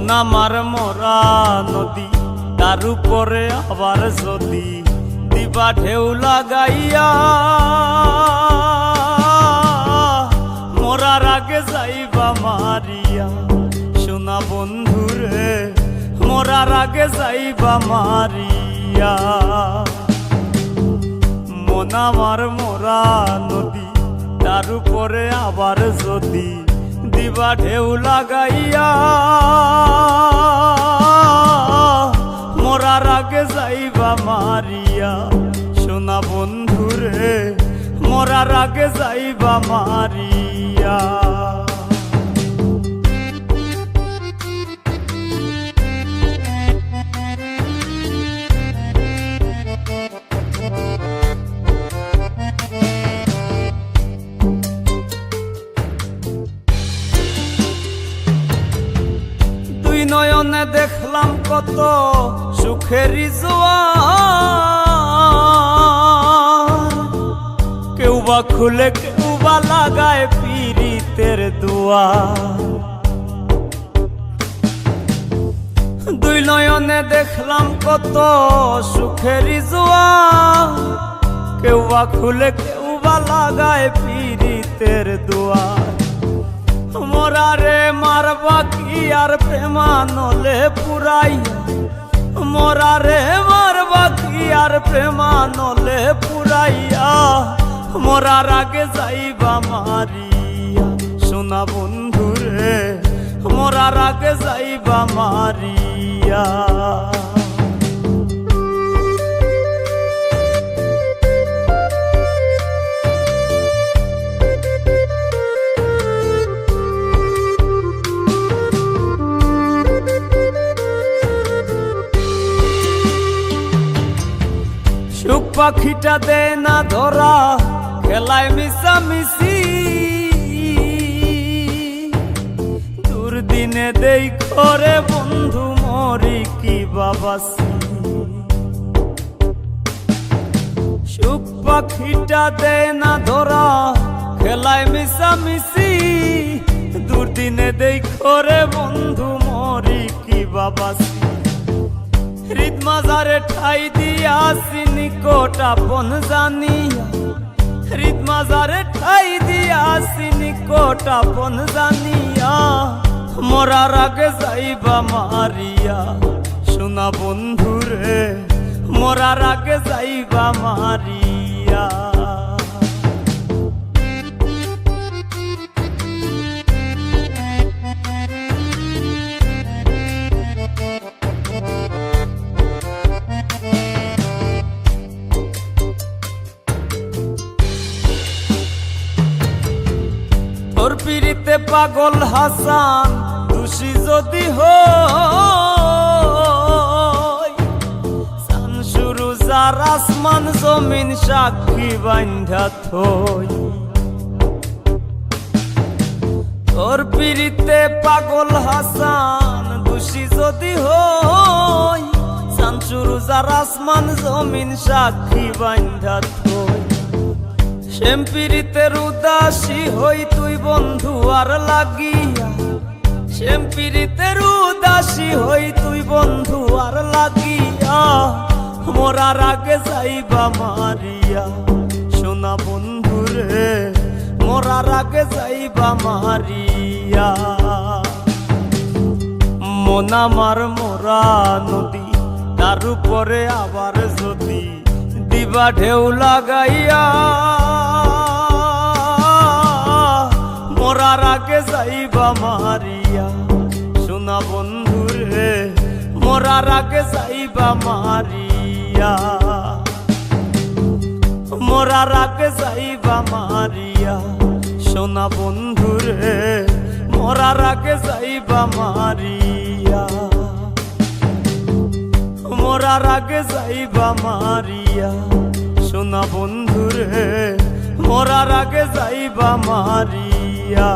মন আমার মরা নদী, তার উপরে আবার যদি দিবা ঢেউ লাগাইয়া, মরার আগে যাইবা মারিয়া। সোনা বন্ধুরে মরার আগে যাইবা মারিয়া। মন আমার মরা নদী, তার উপরে আবার যদি দিবা ঢেউ লাগাইয়া, মরার আগে যাইবা মারিয়া। সোনা বন্ধুরে মরার আগে যাইবা মারিয়া। দুই নয়নে দেখলাম কত সুখেরই জোয়ার, কেউ বা খুলে কেউ বা লাগায় পীড়িতের দুয়ার। দুই নয়নে দেখলাম কত সুখেরই জোয়ার, কেউ বা খুলে কেউ বা লাগায় পীড়িতের দুয়ার। মরারে মারবা কি আর প্রেমানলে পুরাইয়া, মরারে মারবা কি আর প্রেমানলে পুরাইয়া। মরার আগে যাইবা মারিয়া। সোনা বন্ধুরে মরার আগে যাইবা মারিয়া। সুখ পাখিটা দে না ধরা, খেলায় মিশামিশি। দুর্দিনে দেই করে বন্ধু মরি কি বাবাসি। সুখ পাখিটা দে না ধরা, খেলায় মিশামিশি। দুর্দিনে দেই করে বন্ধু মরি কি বাবাসি। হৃদ মাজারে ঠাই দিয়াছি নিকট আপন জানিয়া, হৃদ মাজারে ঠাই দিয়াছি নিকট আপন জানিয়া। মরার আগে যাইবা মারিয়া। সোনা বন্ধুরে মরার আগে যাইবা মারিয়া। তোর পিড়িতে পাগল হাসান দোষী যদি হই, শামসুরু যার আসমান জমিন সাক্ষী বান্ধা থই। তোর পিড়িতে পাগল হাসান দোষী যদি হই, শামসুরু যার আসমান জমিন সাক্ষী বান্ধা থই। শ্যাম পীড়িতের উদাসী হই তুই বন্ধু আর লাগিয়া, শ্যাম পীড়িতের উদাসী হই তুই বন্ধু আর লাগিয়া। মরার আগে যাইবা মারিয়া। সোনা বন্ধুরে মরার আগে যাইবা মারিয়া। মন আমার মরা নদী, তার উপরে আবার যদি দিবা ঢেউ লাগাইয়া। মরার আগে যাইবা মারিয়া। সোনা বন্ধুরে মরার আগে যাইবা মারিয়া। মরার আগে যাইবা মারিয়া। সোনা বন্ধুরে মরার আগে যাইবা মারিয়া। মরার আগে যাইবা মারিয়া। সোনা বন্ধুরে মরার আগে যাইবা মারিয়া।